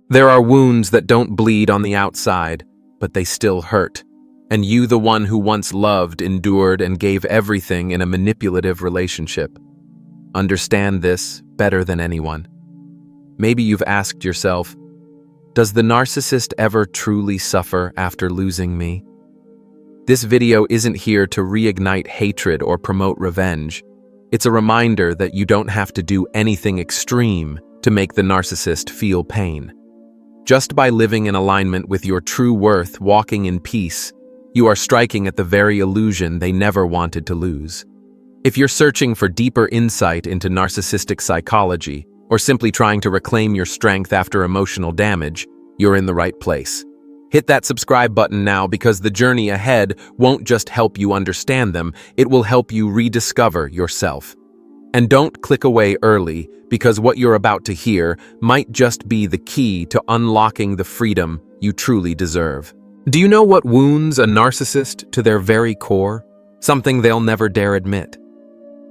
There are wounds that don't bleed on the outside, but they still hurt. And you, the one who once loved, endured, and gave everything in a manipulative relationship, understand this better than anyone. Maybe you've asked yourself, does the narcissist ever truly suffer after losing me? This video isn't here to reignite hatred or promote revenge. It's a reminder that you don't have to do anything extreme to make the narcissist feel pain. Just by living in alignment with your true worth, walking in peace, you are striking at the very illusion they never wanted to lose. If you're searching for deeper insight into narcissistic psychology, or simply trying to reclaim your strength after emotional damage, you're in the right place. Hit that subscribe button now, because the journey ahead won't just help you understand them, it will help you rediscover yourself. And don't click away early, because what you're about to hear might just be the key to unlocking the freedom you truly deserve. Do you know what wounds a narcissist to their very core? Something they'll never dare admit.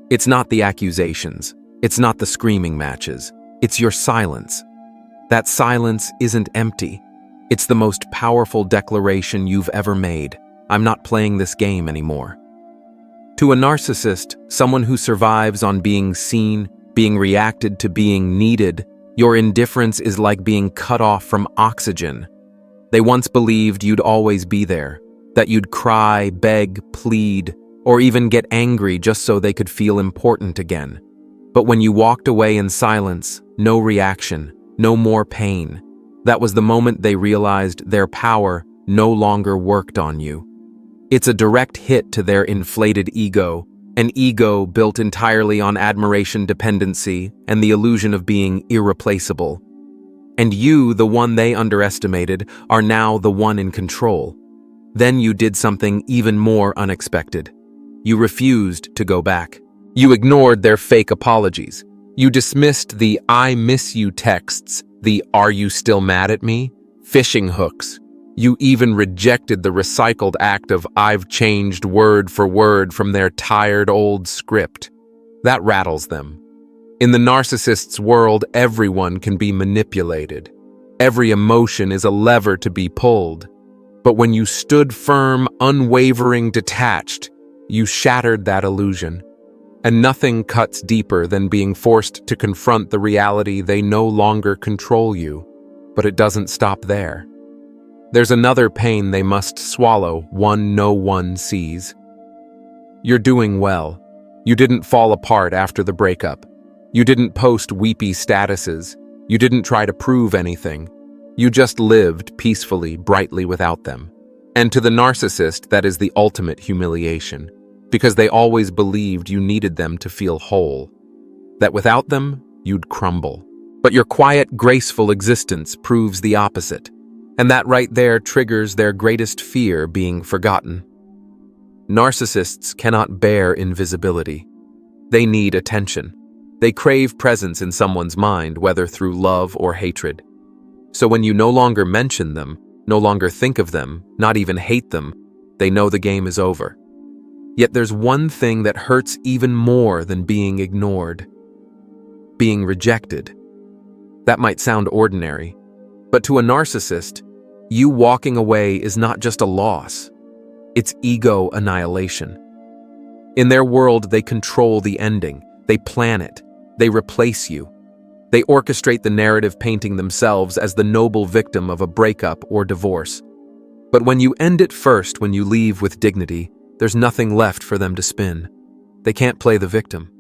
It's not the accusations. It's not the screaming matches. It's your silence. That silence isn't empty. It's the most powerful declaration you've ever made. I'm not playing this game anymore. To a narcissist, someone who survives on being seen, being reacted to, being needed, your indifference is like being cut off from oxygen. They once believed you'd always be there, that you'd cry, beg, plead, or even get angry just so they could feel important again. But when you walked away in silence, no reaction, no more pain, that was the moment they realized their power no longer worked on you. It's a direct hit to their inflated ego, an ego built entirely on admiration, dependency, and the illusion of being irreplaceable. And you, the one they underestimated, are now the one in control. Then you did something even more unexpected. You refused to go back. You ignored their fake apologies. You dismissed the "I miss you" texts, the "Are you still mad at me?" fishing hooks. You even rejected the recycled act of "I've changed" word for word from their tired old script. That rattles them. In the narcissist's world, everyone can be manipulated. Every emotion is a lever to be pulled. But when you stood firm, unwavering, detached, you shattered that illusion. And nothing cuts deeper than being forced to confront the reality they no longer control you. But it doesn't stop there. There's another pain they must swallow, one no one sees. You're doing well. You didn't fall apart after the breakup. You didn't post weepy statuses. You didn't try to prove anything. You just lived peacefully, brightly without them. And to the narcissist, that is the ultimate humiliation, because they always believed you needed them to feel whole, that without them, you'd crumble. But your quiet, graceful existence proves the opposite. And that right there triggers their greatest fear, being forgotten. Narcissists cannot bear invisibility. They need attention. They crave presence in someone's mind, whether through love or hatred. So when you no longer mention them, no longer think of them, not even hate them, they know the game is over. Yet there's one thing that hurts even more than being ignored: being rejected. That might sound ordinary, but to a narcissist, you walking away is not just a loss, it's ego annihilation. In their world, they control the ending, they plan it, they replace you. They orchestrate the narrative, painting themselves as the noble victim of a breakup or divorce. But when you end it first, when you leave with dignity, there's nothing left for them to spin. They can't play the victim.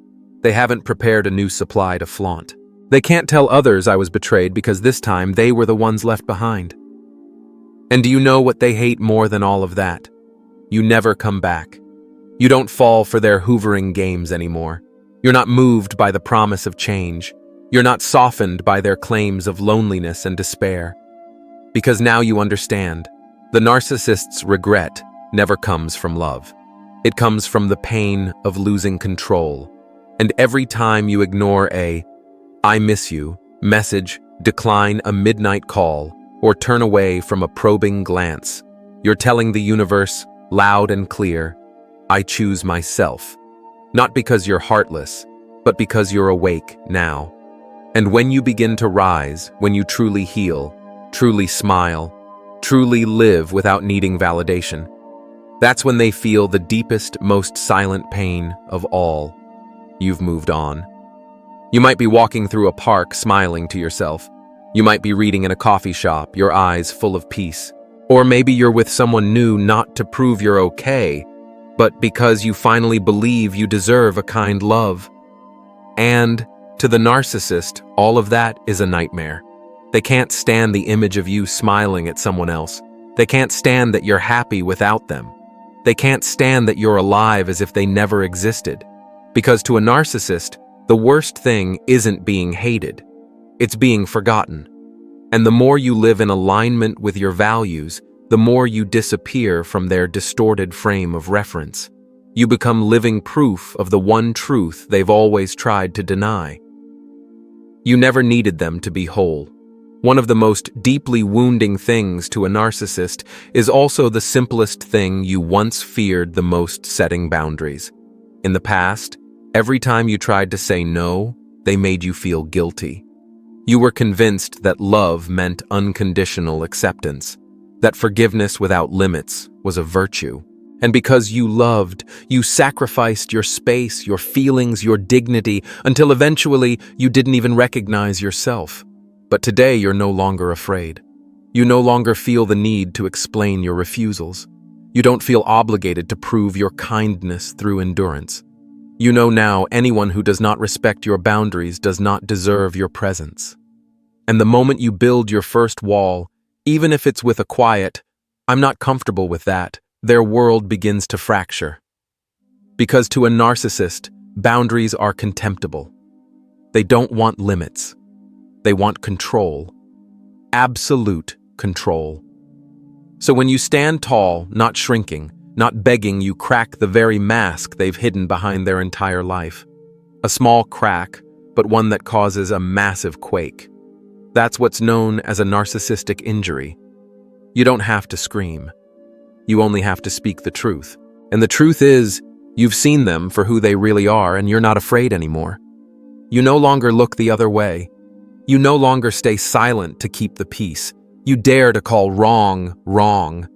They haven't prepared a new supply to flaunt. They can't tell others I was betrayed, because this time they were the ones left behind. And do you know what they hate more than all of that? You never come back. You don't fall for their hoovering games anymore. You're not moved by the promise of change. You're not softened by their claims of loneliness and despair. Because now you understand, the narcissist's regret never comes from love. It comes from the pain of losing control. And every time you ignore a "I miss you" message, decline a midnight call, or turn away from a probing glance, you're telling the universe, loud and clear, I choose myself. Not because you're heartless, but because you're awake now. And when you begin to rise, when you truly heal, truly smile, truly live without needing validation. That's when they feel the deepest, most silent pain of all. You've moved on. You might be walking through a park smiling to yourself. You might be reading in a coffee shop, your eyes full of peace. Or maybe you're with someone new not to prove you're okay, but because you finally believe you deserve a kind love. And to the narcissist, all of that is a nightmare. They can't stand the image of you smiling at someone else. They can't stand that you're happy without them. They can't stand that you're alive as if they never existed. Because to a narcissist, the worst thing isn't being hated. It's being forgotten. And the more you live in alignment with your values, the more you disappear from their distorted frame of reference. You become living proof of the one truth they've always tried to deny. You never needed them to be whole. One of the most deeply wounding things to a narcissist is also the simplest thing you once feared the most: setting boundaries. In the past, every time you tried to say no, they made you feel guilty. You were convinced that love meant unconditional acceptance, that forgiveness without limits was a virtue. And because you loved, you sacrificed your space, your feelings, your dignity, until eventually you didn't even recognize yourself. But today you're no longer afraid. You no longer feel the need to explain your refusals. You don't feel obligated to prove your kindness through endurance. You know now anyone who does not respect your boundaries does not deserve your presence. And the moment you build your first wall, even if it's with a quiet, "I'm not comfortable with that," their world begins to fracture. Because to a narcissist, boundaries are contemptible. They don't want limits. They want control. Absolute control. So when you stand tall, not shrinking, not begging, you crack the very mask they've hidden behind their entire life. A small crack, but one that causes a massive quake. That's what's known as a narcissistic injury. You don't have to scream. You only have to speak the truth. And the truth is, you've seen them for who they really are, and you're not afraid anymore. You no longer look the other way. You no longer stay silent to keep the peace. You dare to call wrong, wrong.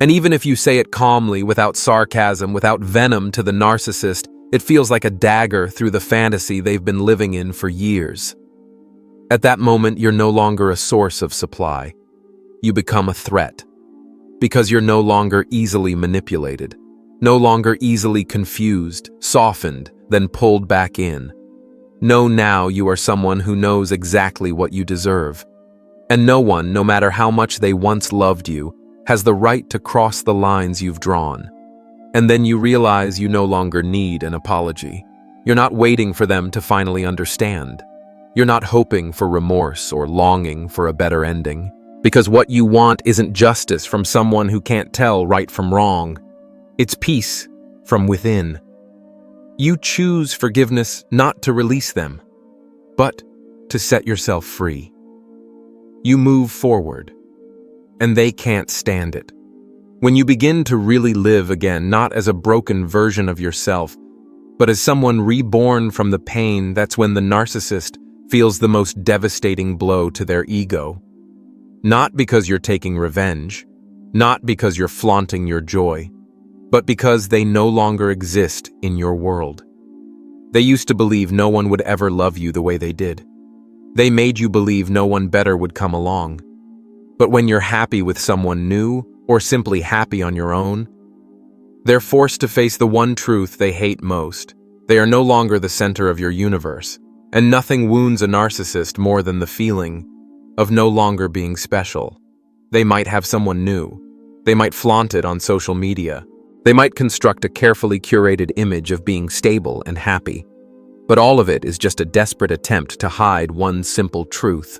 And even if you say it calmly, without sarcasm, without venom to the narcissist, it feels like a dagger through the fantasy they've been living in for years. At that moment, you're no longer a source of supply. You become a threat. Because you're no longer easily manipulated, no longer easily confused, softened, then pulled back in. Know now you are someone who knows exactly what you deserve. And no one, no matter how much they once loved you, has the right to cross the lines you've drawn. And then you realize you no longer need an apology. You're not waiting for them to finally understand. You're not hoping for remorse or longing for a better ending. Because what you want isn't justice from someone who can't tell right from wrong. It's peace from within. You choose forgiveness not to release them, but to set yourself free. You move forward, and they can't stand it. When you begin to really live again, not as a broken version of yourself, but as someone reborn from the pain, that's when the narcissist feels the most devastating blow to their ego. Not because you're taking revenge, not because you're flaunting your joy, but because they no longer exist in your world. They used to believe no one would ever love you the way they did. They made you believe no one better would come along. But when you're happy with someone new, or simply happy on your own, they're forced to face the one truth they hate most. They are no longer the center of your universe, and nothing wounds a narcissist more than the feeling of no longer being special. They might have someone new. They might flaunt it on social media. They might construct a carefully curated image of being stable and happy. But all of it is just a desperate attempt to hide one simple truth.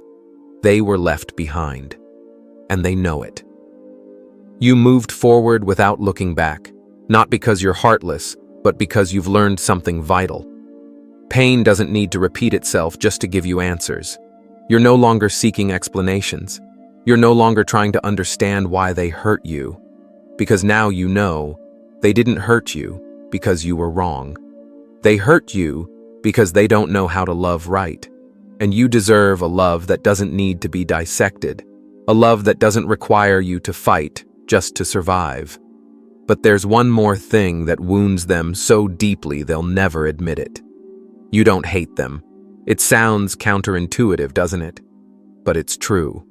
They were left behind, and they know it. You moved forward without looking back, not because you're heartless, but because you've learned something vital. Pain doesn't need to repeat itself just to give you answers. You're no longer seeking explanations. You're no longer trying to understand why they hurt you, because now you know they didn't hurt you because you were wrong. They hurt you because they don't know how to love right, and you deserve a love that doesn't need to be dissected, A love that doesn't require you to fight just to survive. But there's one more thing that wounds them so deeply they'll never admit it. You don't hate them. It sounds counterintuitive, doesn't it? But it's true.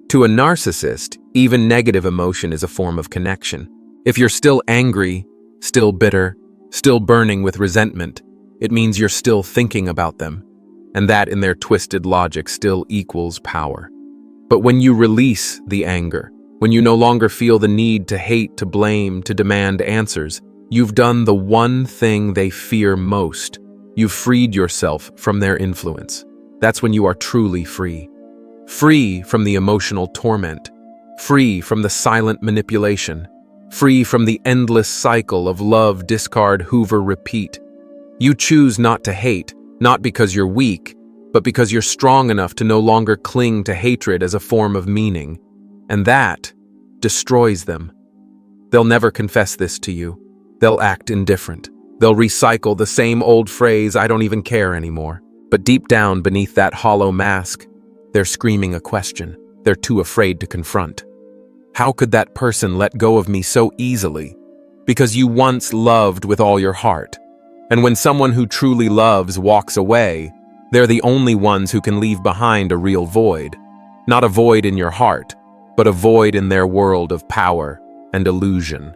To a narcissist, even negative emotion is a form of connection. If you're still angry, still bitter, still burning with resentment, it means you're still thinking about them, and that in their twisted logic still equals power. But when you release the anger, when you no longer feel the need to hate, to blame, to demand answers, you've done the one thing they fear most. You've freed yourself from their influence. That's when you are truly free. Free from the emotional torment, free from the silent manipulation, free from the endless cycle of love, discard, hoover, repeat. You choose not to hate, not because you're weak, but because you're strong enough to no longer cling to hatred as a form of meaning. And that destroys them. They'll never confess this to you. They'll act indifferent. They'll recycle the same old phrase, "I don't even care anymore." But deep down beneath that hollow mask, they're screaming a question they're too afraid to confront. How could that person let go of me so easily? Because you once loved with all your heart. And when someone who truly loves walks away, they're the only ones who can leave behind a real void. Not a void in your heart, but a void in their world of power and illusion.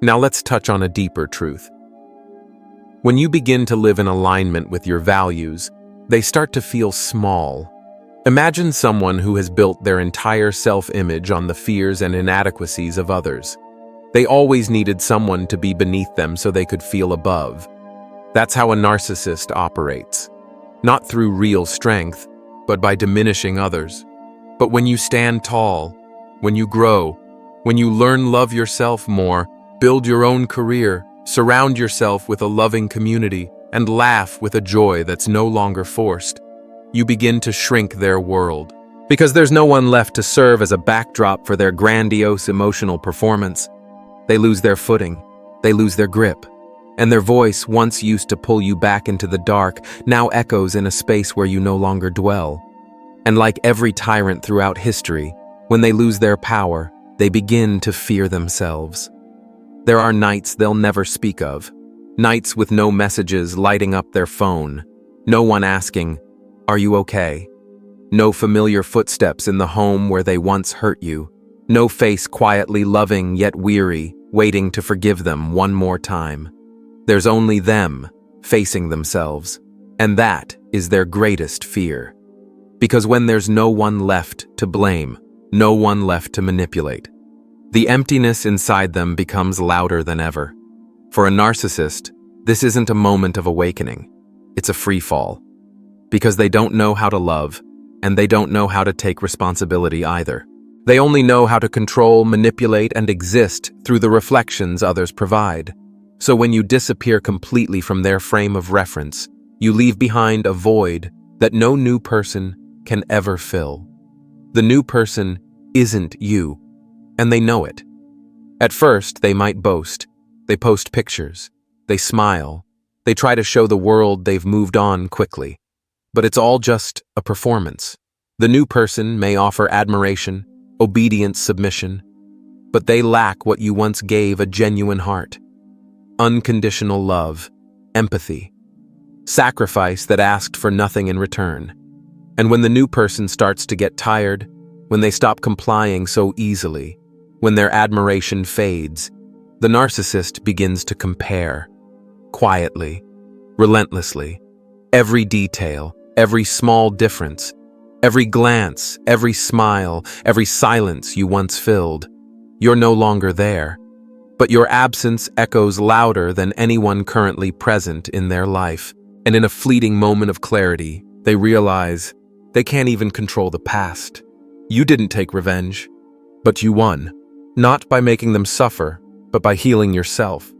Now let's touch on a deeper truth. When you begin to live in alignment with your values, they start to feel small. Imagine someone who has built their entire self-image on the fears and inadequacies of others. They always needed someone to be beneath them so they could feel above. That's how a narcissist operates. Not through real strength, but by diminishing others. But when you stand tall, when you grow, when you learn love yourself more, build your own career, surround yourself with a loving community, and laugh with a joy that's no longer forced, you begin to shrink their world. Because there's no one left to serve as a backdrop for their grandiose emotional performance. They lose their footing, they lose their grip, and their voice, once used to pull you back into the dark, now echoes in a space where you no longer dwell. And like every tyrant throughout history, when they lose their power, they begin to fear themselves. There are nights they'll never speak of, nights with no messages lighting up their phone, no one asking, "Are you okay?" No familiar footsteps in the home where they once hurt you, no face quietly loving yet weary, waiting to forgive them one more time. There's only them, facing themselves, and that is their greatest fear. Because when there's no one left to blame, no one left to manipulate, the emptiness inside them becomes louder than ever. For a narcissist, this isn't a moment of awakening, it's a free fall. Because they don't know how to love, and they don't know how to take responsibility either. They only know how to control, manipulate, and exist through the reflections others provide. So when you disappear completely from their frame of reference, you leave behind a void that no new person can ever fill. The new person isn't you, and they know it. At first, they might boast. They post pictures. They smile. They try to show the world they've moved on quickly. But it's all just a performance. The new person may offer admiration, obedience, submission, but they lack what you once gave a genuine heart. Unconditional love, empathy, sacrifice that asked for nothing in return. And when the new person starts to get tired, when they stop complying so easily, when their admiration fades, the narcissist begins to compare. Quietly, relentlessly, every detail, every small difference, every glance, every smile, every silence you once filled. You're no longer there, but your absence echoes louder than anyone currently present in their life. And in a fleeting moment of clarity, they realize they can't even control the past. You didn't take revenge, but you won. Not by making them suffer, but by healing yourself.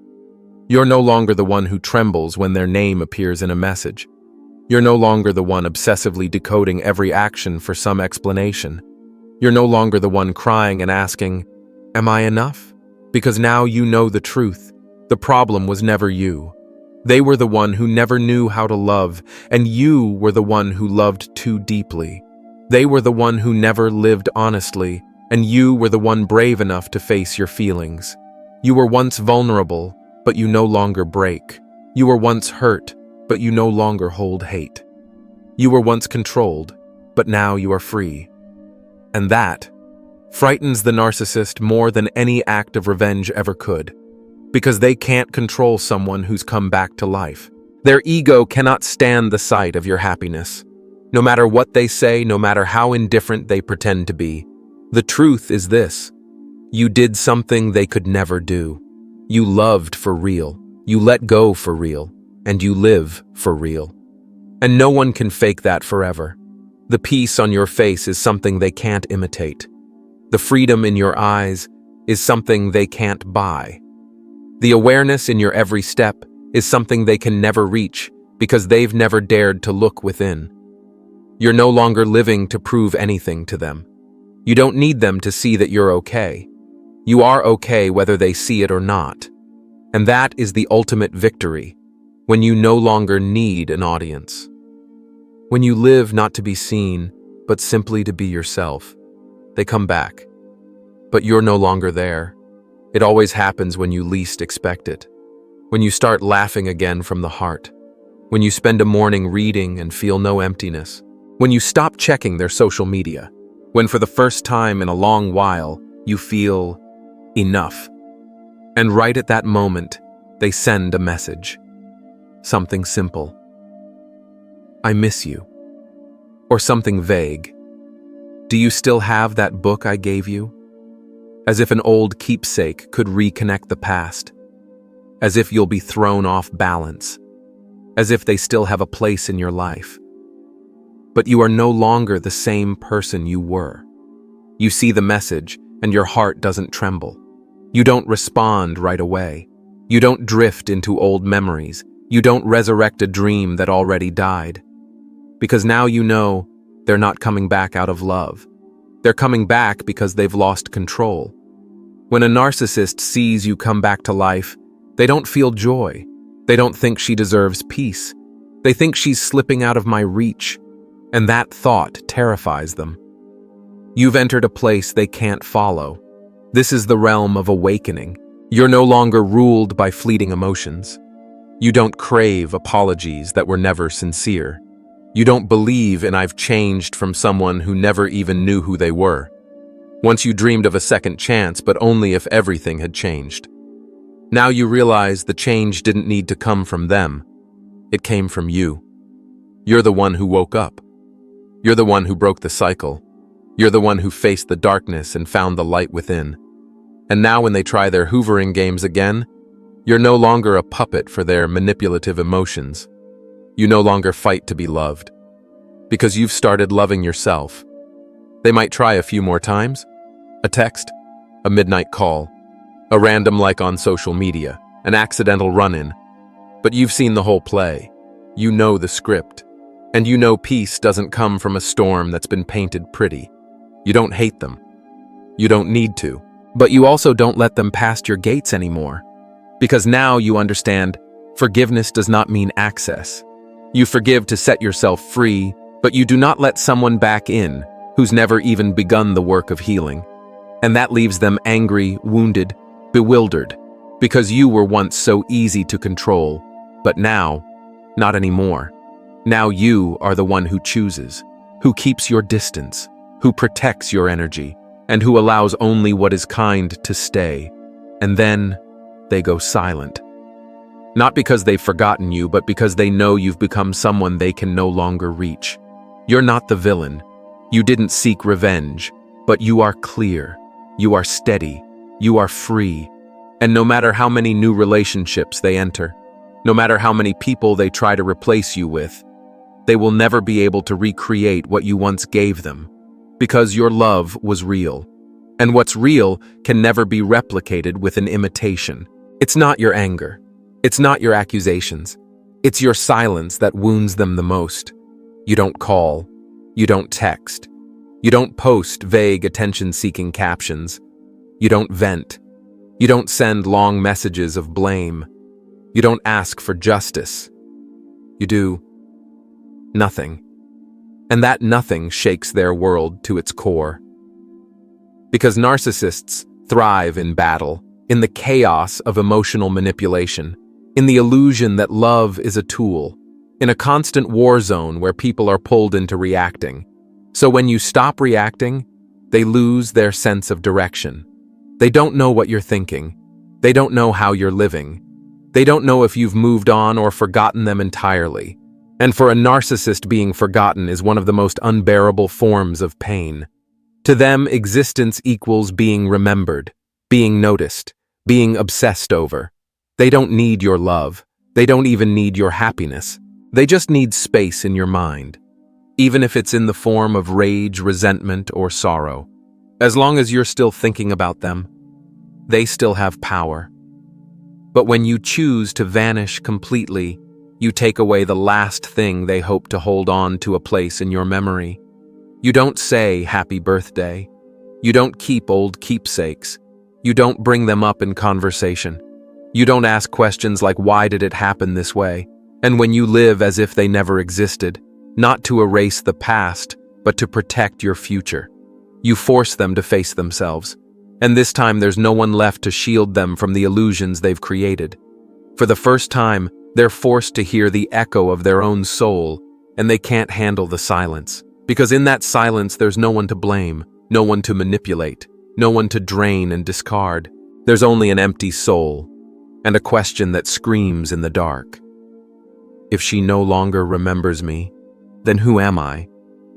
You're no longer the one who trembles when their name appears in a message. You're no longer the one obsessively decoding every action for some explanation. You're no longer the one crying and asking, "Am I enough?" Because now you know the truth. The problem was never you. They were the one who never knew how to love, and you were the one who loved too deeply. They were the one who never lived honestly, and you were the one brave enough to face your feelings. You were once vulnerable, but you no longer break. You were once hurt, but you no longer hold hate. You were once controlled, but now you are free. And that frightens the narcissist more than any act of revenge ever could, because they can't control someone who's come back to life. Their ego cannot stand the sight of your happiness. No matter what they say, no matter how indifferent they pretend to be, the truth is this: you did something they could never do. You loved for real, you let go for real, and you live for real. And no one can fake that forever. The peace on your face is something they can't imitate. The freedom in your eyes is something they can't buy. The awareness in your every step is something they can never reach because they've never dared to look within. You're no longer living to prove anything to them. You don't need them to see that you're okay. You are okay whether they see it or not. And that is the ultimate victory, when you no longer need an audience. When you live not to be seen, but simply to be yourself, they come back. But you're no longer there. It always happens when you least expect it. When you start laughing again from the heart. When you spend a morning reading and feel no emptiness. When you stop checking their social media. When for the first time in a long while, you feel enough. And right at that moment, they send a message. Something simple. I miss you. Or something vague. Do you still have that book I gave you? As if an old keepsake could reconnect the past. As if you'll be thrown off balance. As if they still have a place in your life. But you are no longer the same person you were. You see the message, and your heart doesn't tremble. You don't respond right away. You don't drift into old memories. You don't resurrect a dream that already died. Because now you know they're not coming back out of love. They're coming back because they've lost control. When a narcissist sees you come back to life, they don't feel joy. They don't think she deserves peace. They think she's slipping out of my reach. And that thought terrifies them. You've entered a place they can't follow. This is the realm of awakening. You're no longer ruled by fleeting emotions. You don't crave apologies that were never sincere. You don't believe in I've changed from someone who never even knew who they were. Once you dreamed of a second chance, but only if everything had changed. Now you realize the change didn't need to come from them. It came from you. You're the one who woke up. You're the one who broke the cycle. You're the one who faced the darkness and found the light within. And now when they try their hoovering games again, you're no longer a puppet for their manipulative emotions. You no longer fight to be loved. Because you've started loving yourself. They might try a few more times. A text, a midnight call, a random like on social media, an accidental run-in. But you've seen the whole play. You know the script. And you know peace doesn't come from a storm that's been painted pretty. You don't hate them. You don't need to. But you also don't let them past your gates anymore. Because now you understand forgiveness does not mean access. You forgive to set yourself free, but you do not let someone back in who's never even begun the work of healing. And that leaves them angry, wounded, bewildered, because you were once so easy to control, but now, not anymore. Now you are the one who chooses, who keeps your distance, who protects your energy, and who allows only what is kind to stay. And then they go silent. Not because they've forgotten you, but because they know you've become someone they can no longer reach. You're not the villain. You didn't seek revenge, but you are clear. You are steady. You are free. And no matter how many new relationships they enter, no matter how many people they try to replace you with, they will never be able to recreate what you once gave them, because your love was real. And what's real can never be replicated with an imitation. It's not your anger. It's not your accusations. It's your silence that wounds them the most. You don't call. You don't text. You don't post vague attention-seeking captions. You don't vent. You don't send long messages of blame. You don't ask for justice. You do nothing. and that nothing shakes their world to its core. Because narcissists thrive in battle, in the chaos of emotional manipulation, in the illusion that love is a tool, in a constant war zone where people are pulled into reacting. So when you stop reacting, they lose their sense of direction. They don't know what you're thinking. They don't know how you're living. They don't know if you've moved on or forgotten them entirely. And for a narcissist, being forgotten is one of the most unbearable forms of pain. To them, existence equals being remembered, being noticed, being obsessed over. They don't need your love. They don't even need your happiness. They just need space in your mind, even if it's in the form of rage, resentment, or sorrow. As long as you're still thinking about them, they still have power. But when you choose to vanish completely, you take away the last thing they hope to hold on to a place in your memory. You don't say happy birthday. You don't keep old keepsakes. You don't bring them up in conversation. You don't ask questions like, why did it happen this way? And when you live as if they never existed, not to erase the past, but to protect your future, you force them to face themselves. And this time there's no one left to shield them from the illusions they've created. For the first time, they're forced to hear the echo of their own soul, and they can't handle the silence. Because in that silence, there's no one to blame, no one to manipulate, no one to drain and discard. There's only an empty soul, and a question that screams in the dark. If she no longer remembers me, then who am I?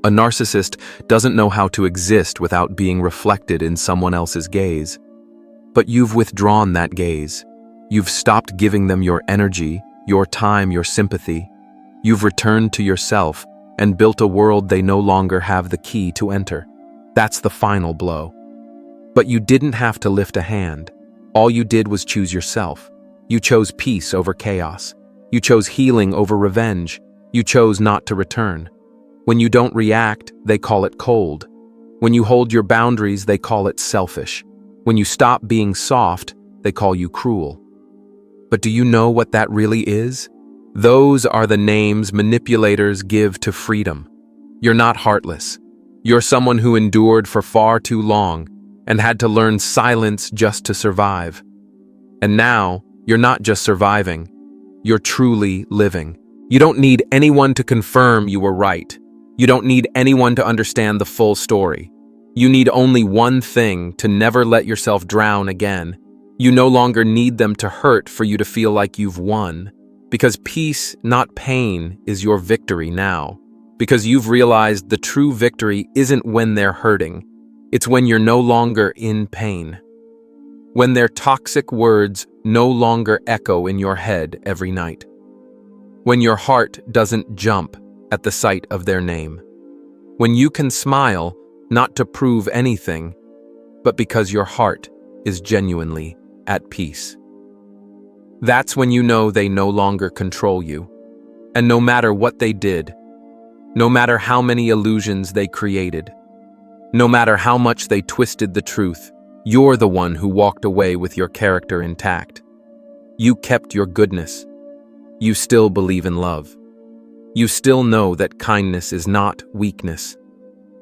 A narcissist doesn't know how to exist without being reflected in someone else's gaze. But you've withdrawn that gaze. You've stopped giving them your energy, your time, your sympathy. You've returned to yourself and built a world they no longer have the key to enter. That's the final blow. But you didn't have to lift a hand. All you did was choose yourself. You chose peace over chaos. You chose healing over revenge. You chose not to return. When you don't react, they call it cold. When you hold your boundaries, they call it selfish. When you stop being soft, they call you cruel. But do you know what that really is? Those are the names manipulators give to freedom. You're not heartless. You're someone who endured for far too long and had to learn silence just to survive. And now, you're not just surviving. You're truly living. You don't need anyone to confirm you were right. You don't need anyone to understand the full story. You need only one thing: to never let yourself drown again. You no longer need them to hurt for you to feel like you've won. Because peace, not pain, is your victory now. Because you've realized the true victory isn't when they're hurting. It's when you're no longer in pain. When their toxic words no longer echo in your head every night. When your heart doesn't jump at the sight of their name. When you can smile, not to prove anything, but because your heart is genuinely at peace. That's when you know they no longer control you. And no matter what they did, no matter how many illusions they created, no matter how much they twisted the truth, you're the one who walked away with your character intact. You kept your goodness. You still believe in love. You still know that kindness is not weakness.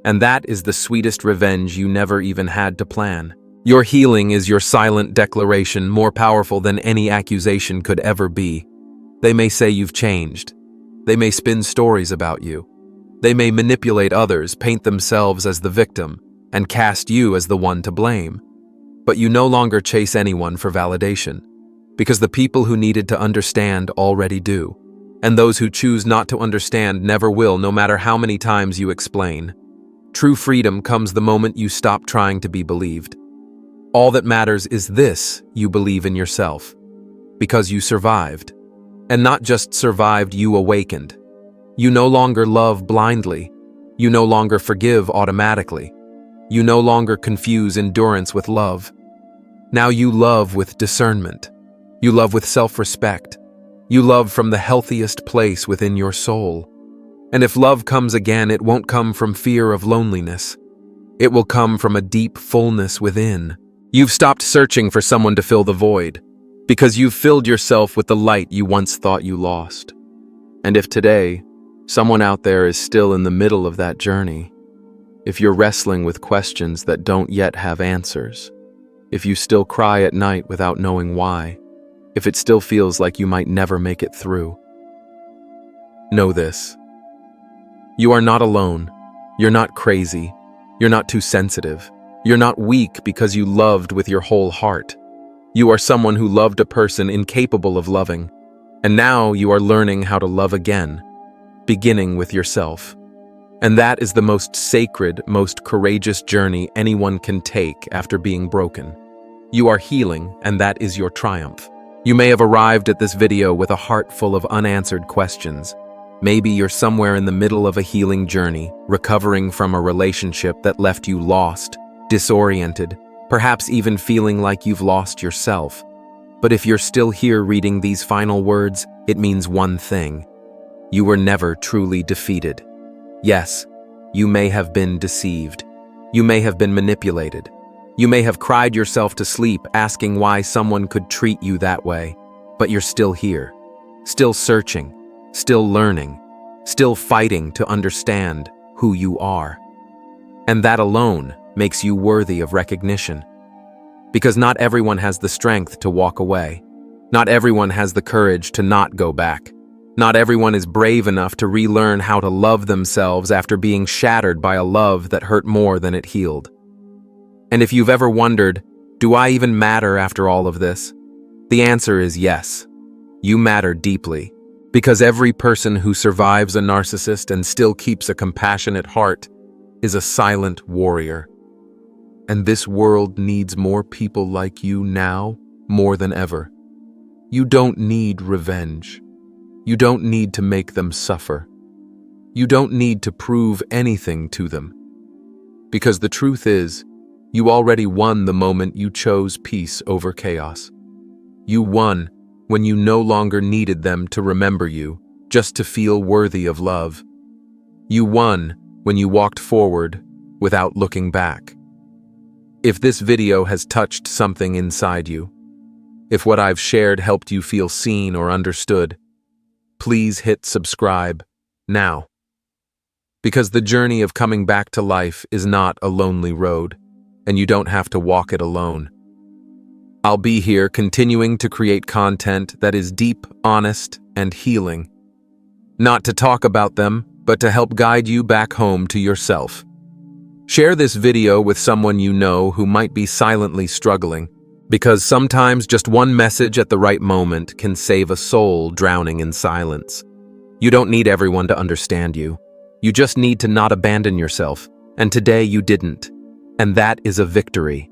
And that is the sweetest revenge you never even had to plan. Your healing is your silent declaration, more powerful than any accusation could ever be. They may say you've changed. They may spin stories about you. They may manipulate others, paint themselves as the victim, and cast you as the one to blame. But you no longer chase anyone for validation, because the people who needed to understand already do. And those who choose not to understand never will, no matter how many times you explain. True freedom comes the moment you stop trying to be believed. All that matters is this: you believe in yourself. Because you survived. And not just survived, you awakened. You no longer love blindly. You no longer forgive automatically. You no longer confuse endurance with love. Now you love with discernment. You love with self-respect. You love from the healthiest place within your soul. And if love comes again, it won't come from fear of loneliness. It will come from a deep fullness within. You've stopped searching for someone to fill the void, because you've filled yourself with the light you once thought you lost. And if today, Someone out there is still in the middle of that journey. If you're wrestling with questions that don't yet have answers, if you still cry at night without knowing why, if it still feels like you might never make it through, know this. You are not alone. You're not crazy. You're not too sensitive. You're not weak because you loved with your whole heart. You are someone who loved a person incapable of loving, and now you are learning how to love again, beginning with yourself. And that is the most sacred, most courageous journey anyone can take after being broken. You are healing, and that is your triumph. You may have arrived at this video with a heart full of unanswered questions. Maybe you're somewhere in the middle of a healing journey, recovering from a relationship that left you lost, disoriented, perhaps even feeling like you've lost yourself. But if you're still here reading these final words, it means one thing. You were never truly defeated. Yes, you may have been deceived. You may have been manipulated. You may have cried yourself to sleep asking why someone could treat you that way. But you're still here, still searching, still learning, still fighting to understand who you are. And that alone makes you worthy of recognition. Because not everyone has the strength to walk away. Not everyone has the courage to not go back. Not everyone is brave enough to relearn how to love themselves after being shattered by a love that hurt more than it healed. And if you've ever wondered, do I even matter after all of this? The answer is yes. You matter deeply. Because every person who survives a narcissist and still keeps a compassionate heart is a silent warrior. And this world needs more people like you now more than ever. You don't need revenge. You don't need to make them suffer. You don't need to prove anything to them. Because the truth is, you already won the moment you chose peace over chaos. You won when you no longer needed them to remember you, just to feel worthy of love. You won when you walked forward without looking back. If this video has touched something inside you, if what I've shared helped you feel seen or understood, please hit subscribe now. Because the journey of coming back to life is not a lonely road, and you don't have to walk it alone. I'll be here continuing to create content that is deep, honest, and healing. Not to talk about them, but to help guide you back home to yourself. Share this video with someone you know who might be silently struggling, because sometimes just one message at the right moment can save a soul drowning in silence. You don't need everyone to understand you. You just need to not abandon yourself, and today you didn't. And that is a victory.